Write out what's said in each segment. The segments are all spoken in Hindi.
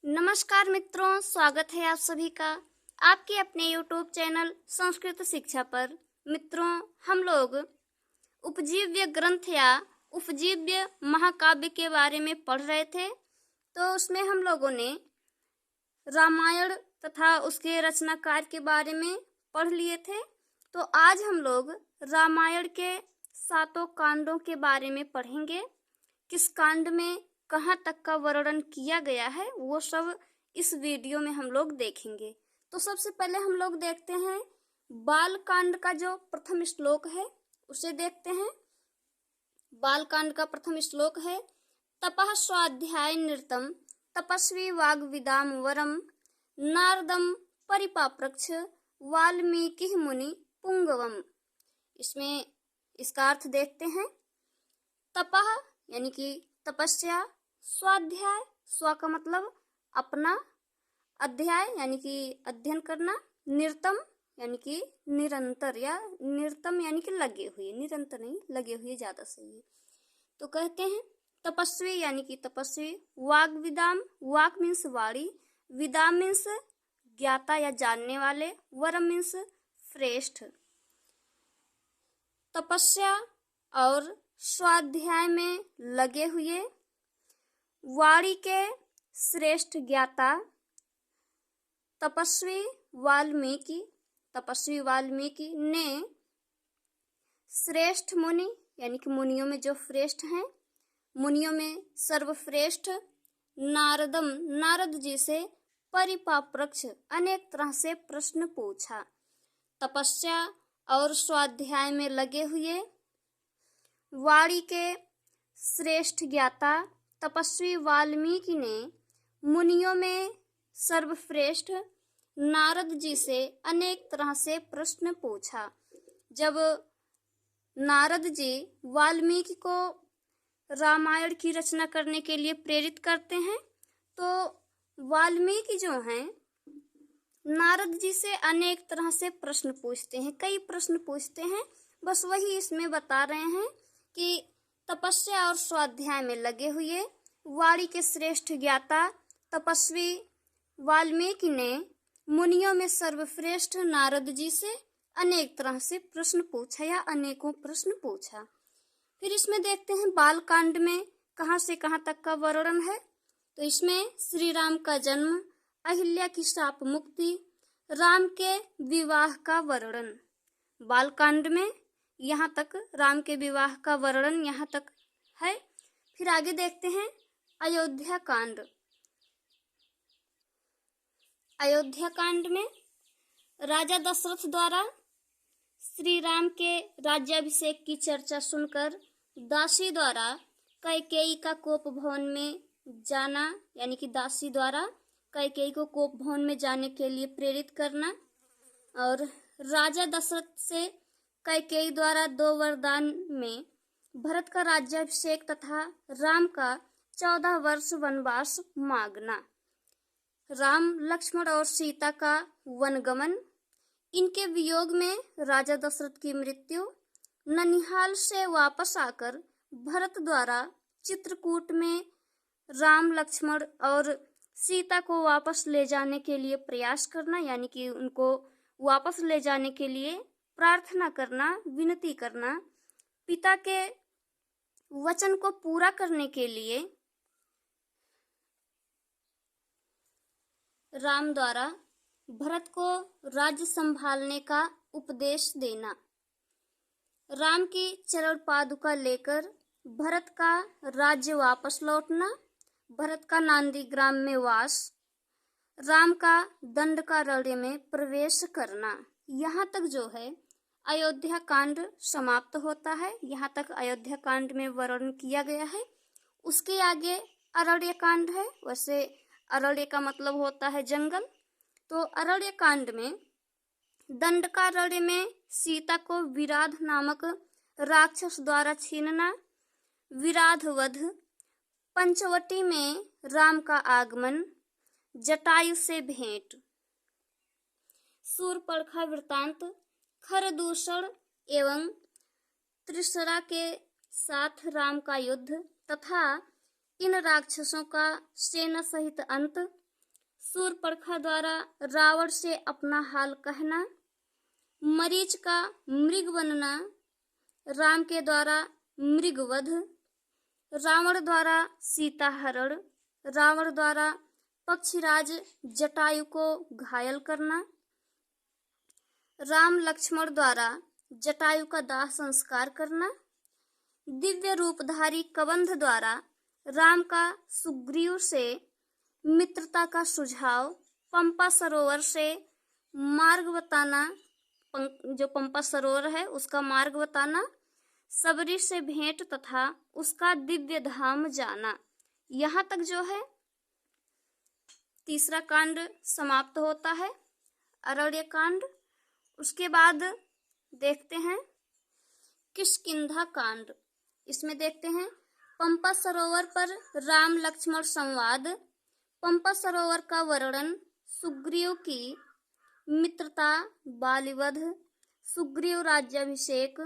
नमस्कार मित्रों, स्वागत है आप सभी का आपके अपने YouTube चैनल संस्कृत शिक्षा पर। मित्रों, हम लोग उपजीव्य ग्रंथ या उपजीव्य महाकाव्य के बारे में पढ़ रहे थे। तो उसमें हम लोगों ने रामायण तथा उसके रचनाकार के बारे में पढ़ लिए थे। तो आज हम लोग रामायण के 7 कांडों के बारे में पढ़ेंगे। किस कांड में कहाँ तक का वर्णन किया गया है वो सब इस वीडियो में हम लोग देखेंगे। तो सबसे पहले हम लोग देखते हैं बाल कांड का जो प्रथम श्लोक है उसे देखते हैं। बाल कांड का प्रथम श्लोक है, तपः स्वाध्याय निरतम तपस्वी वाग्विदाम वरम नारदम परिपाप्रक्ष वाल्मीकि मुनि पुंगवम। इसमें इसका अर्थ देखते हैं। तपः यानी कि तपस्या, स्वाध्याय, स्व का मतलब अपना, अध्याय यानी कि अध्ययन करना, निरतम यानी कि निरंतर या निरतम यानी कि लगे हुए, निरंतर नहीं, लगे हुए ज्यादा सही है। तो कहते हैं तपस्वी यानी कि तपस्वी, वाग्विदाम, वाक मीन्स वाणी, विदाम मीन्स ज्ञाता या जानने वाले, वरम मीन्स श्रेष्ठ। तपस्या और स्वाध्याय में लगे हुए, वाणी के श्रेष्ठ ज्ञाता, तपस्वी वाल्मीकि ने श्रेष्ठ मुनि यानी कि मुनियों में जो श्रेष्ठ हैं, मुनियों में सर्वश्रेष्ठ नारद जी से परिपाप्रक्ष अनेक तरह से प्रश्न पूछा। तपस्या और स्वाध्याय में लगे हुए, वाणी के श्रेष्ठ ज्ञाता तपस्वी वाल्मीकि ने मुनियों में सर्वश्रेष्ठ नारद जी से अनेक तरह से प्रश्न पूछा। जब नारद जी वाल्मीकि को रामायण की रचना करने के लिए प्रेरित करते हैं तो वाल्मीकि जो हैं नारद जी से अनेक तरह से प्रश्न पूछते हैं, कई प्रश्न पूछते हैं। बस वही इसमें बता रहे हैं कि तपस्या और स्वाध्याय में लगे हुए, वाणी के श्रेष्ठ ज्ञाता तपस्वी वाल्मीकि ने मुनियों में सर्वश्रेष्ठ नारद जी से अनेक तरह से प्रश्न पूछा या अनेकों प्रश्न पूछा। फिर इसमें देखते हैं बाल कांड में कहाँ से कहाँ तक का वर्णन है। तो इसमें श्री राम का जन्म, अहिल्या की शाप मुक्ति, राम के विवाह का वर्णन। बाल कांड में यहाँ तक राम के विवाह का वर्णन यहाँ तक है। फिर आगे देखते हैं अयोध्या कांड। अयोध्या कांड में राजा दशरथ द्वारा श्री राम के राज्याभिषेक की चर्चा सुनकर दासी द्वारा कैकेयी का कोप भवन में जाना, यानी कि दासी द्वारा कैकेयी को कोप भवन में जाने के लिए प्रेरित करना, और राजा दशरथ से कैकेयी द्वारा 2 वरदान में भरत का राज्याभिषेक तथा राम का 14 वर्ष वनवास मांगना, राम लक्ष्मण और सीता का वनगमन, इनके वियोग में राजा दशरथ की मृत्यु, ननिहाल से वापस आकर भरत द्वारा चित्रकूट में राम लक्ष्मण और सीता को वापस ले जाने के लिए प्रयास करना, यानी कि उनको वापस ले जाने के लिए प्रार्थना करना, विनती करना, पिता के वचन को पूरा करने के लिए राम द्वारा भरत को राज्य संभालने का उपदेश देना, राम की चरण पादुका लेकर भरत का राज्य वापस लौटना, भरत का नांदीग्राम में वास, राम का दंडकारण्य में प्रवेश करना। यहाँ तक जो है अयोध्या कांड समाप्त होता है। यहाँ तक अयोध्या कांड में वर्णन किया गया है। उसके आगे अरण्य कांड है। वैसे अरण्य का मतलब होता है जंगल। तो अरण्य कांड में दंडकारण्य में सीता को विराध नामक राक्षस द्वारा छीनना, विराध वध, पंचवटी में राम का आगमन, जटायु से भेंट, शूर्पणखा वृतांत, खरदूषण एवं त्रिशरा के साथ राम का युद्ध तथा इन राक्षसों का सेना सहित अंत, शूर्पणखा द्वारा रावण से अपना हाल कहना, मरीच का मृग बनना, राम के द्वारा मृगवध, रावण द्वारा सीता हरण, रावण द्वारा पक्षीराज जटायु को घायल करना, राम लक्ष्मण द्वारा जटायु का दाह संस्कार करना, दिव्य रूपधारी कबंध द्वारा राम का सुग्रीव से मित्रता का सुझाव, पंपा सरोवर से मार्ग बताना, जो पंपा सरोवर है उसका मार्ग बताना, सबरी से भेंट तथा उसका दिव्य धाम जाना। यहाँ तक जो है तीसरा कांड समाप्त होता है, अरण्य कांड। उसके बाद देखते हैं किष्किंधा कांड। इसमें देखते हैं पंपा सरोवर पर राम लक्ष्मण संवाद, पंपा सरोवर का वर्णन, सुग्रीव की मित्रता, बालिवध, सुग्रीव राज्याभिषेक,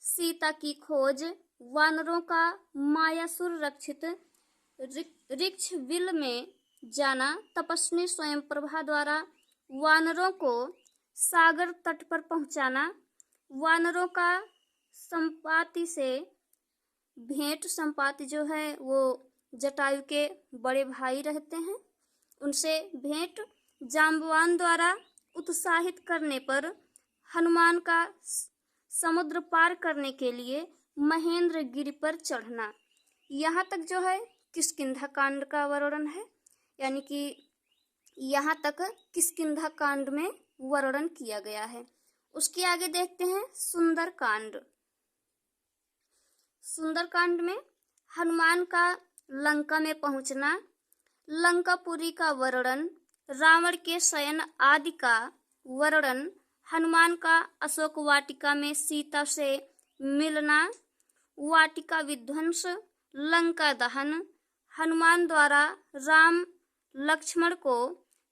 सीता की खोज, वानरों का मायासुर रक्षित ऋक्ष बिल में जाना, तपस्वी स्वयंप्रभा द्वारा वानरों को सागर तट पर पहुंचाना, वानरों का संपाति से भेंट। संपाति जो है वो जटायु के बड़े भाई रहते हैं, उनसे भेंट। जाम्बवान द्वारा उत्साहित करने पर हनुमान का समुद्र पार करने के लिए महेंद्र गिरि पर चढ़ना। यहाँ तक जो है किष्किंधा कांड का वर्णन है, यानी कि यहाँ तक किष्किंधा कांड में वर्णन किया गया है। उसके आगे देखते हैं सुंदर कांड। सुंदर कांड में हनुमान का लंका में पहुंचना, लंकापुरी का वर्णन, रावण के शयन आदि का वर्णन, हनुमान का अशोक वाटिका में सीता से मिलना, वाटिका विध्वंस, लंका दहन, हनुमान द्वारा राम लक्ष्मण को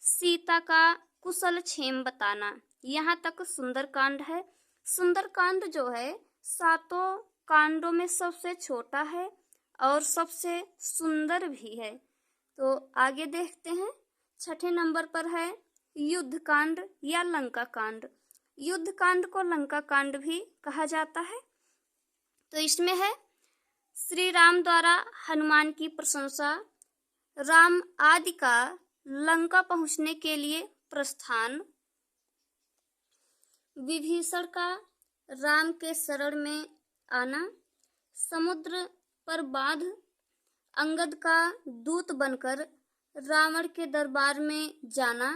सीता का कुशल क्षेम बताना। यहाँ तक सुंदर कांड है। सुंदर कांड जो है 7 कांडों में सबसे छोटा है और सबसे सुंदर भी है। तो आगे देखते हैं, 6ठे नंबर पर है युद्ध कांड या लंका कांड। युद्ध कांड को लंका कांड भी कहा जाता है। तो इसमें है श्री राम द्वारा हनुमान की प्रशंसा, राम आदि का लंका पहुंचने के लिए प्रस्थान, विभीषण का राम के शरण में आना, समुद्र पर बांध अंगद का दूत बनकर रावण के दरबार में जाना,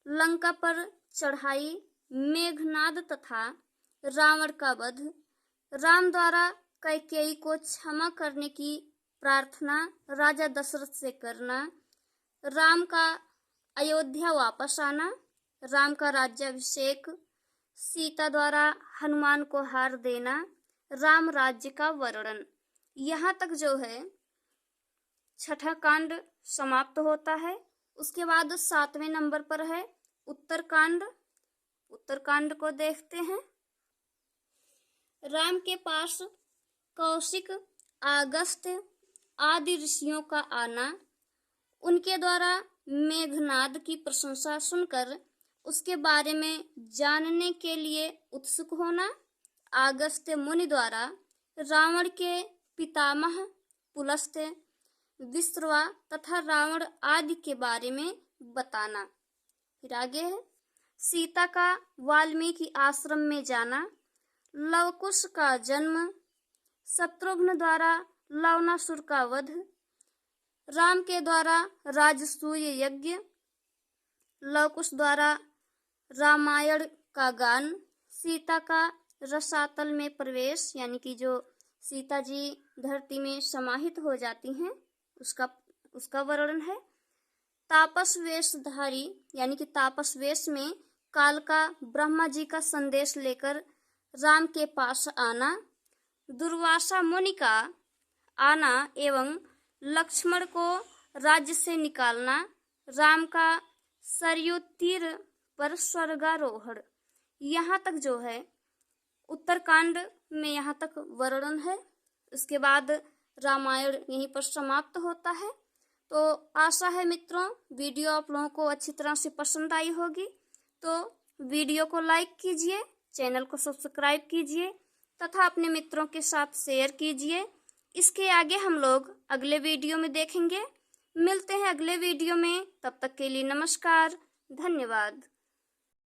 लंका पर चढ़ाई, मेघनाद तथा रावण का वध, राम द्वारा कैकेयी को क्षमा करने की प्रार्थना राजा दशरथ से करना, राम का अयोध्या वापस आना, राम का राज्याभिषेक, सीता द्वारा हनुमान को हार देना, राम राज्य का वर्णन। यहाँ तक जो है 6ठा कांड समाप्त होता है। उसके बाद 7वें नंबर पर है उत्तरकांड। उत्तरकांड को देखते हैं। राम के पास कौशिक, अगस्त्य आदि ऋषियों का आना, उनके द्वारा मेघनाद की प्रशंसा सुनकर उसके बारे में जानने के लिए उत्सुक होना, अगस्त्य मुनि द्वारा रावण के पितामह पुलस्त्य, विश्रवा तथा रावण आदि के बारे में बताना। फिर आगे है सीता का वाल्मीकि आश्रम में जाना, लवकुश का जन्म, शत्रुघ्न द्वारा लवणासुर का वध, राम के द्वारा राजसूय यज्ञ, लवकुश द्वारा रामायण का गान, सीता का रसातल में प्रवेश, यानी कि जो सीता जी धरती में समाहित हो जाती हैं उसका वर्णन है। तापस वेशधारी, यानी कि तापस वेश में काल का ब्रह्मा जी का संदेश लेकर राम के पास आना, दुर्वासा मुनि का आना एवं लक्ष्मण को राज्य से निकालना, राम का सरयू तीर पर स्वर्गारोहण। यहाँ तक जो है उत्तरकांड में यहाँ तक वर्णन है। उसके बाद रामायण यहीं पर समाप्त होता है। तो आशा है मित्रों वीडियो आप लोगों को अच्छी तरह से पसंद आई होगी। तो वीडियो को लाइक कीजिए, चैनल को सब्सक्राइब कीजिए तथा अपने मित्रों के साथ शेयर कीजिए। इसके आगे हम लोग अगले वीडियो में देखेंगे। मिलते हैं अगले वीडियो में, तब तक के लिए नमस्कार, धन्यवाद।